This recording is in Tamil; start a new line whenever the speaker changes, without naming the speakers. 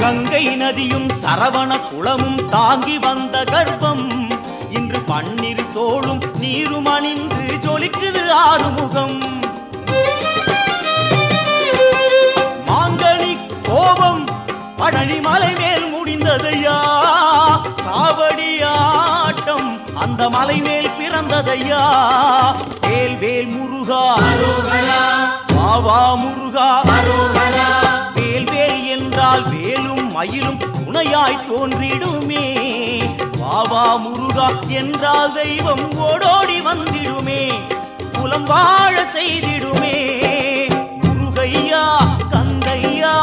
கங்கை நதியும் சரவண குளமும் தாங்கி வந்த கர்ப்பம் இன்று பன்னிரு தோளும் நீரும் அணிந்து ஜொலிக்குது ஆறுமுகம். மாங்கனி கோபம் பழனி மலை மேல் முடிந்ததையா, காவடி ஆட்டம் அந்த மலை மேல் பிறந்ததையா. வேல் வேல் முருகா வாவா முருகா, வேல் வேல் என்றால் வேலும் மயிலும் துணையாய் தோன்றிடுமே. வாவா முருகா என்றால் தெய்வம் ஓடோடி வந்திடுமே, குலம் வாழ செய்திடுமே. முருகையா கந்தையா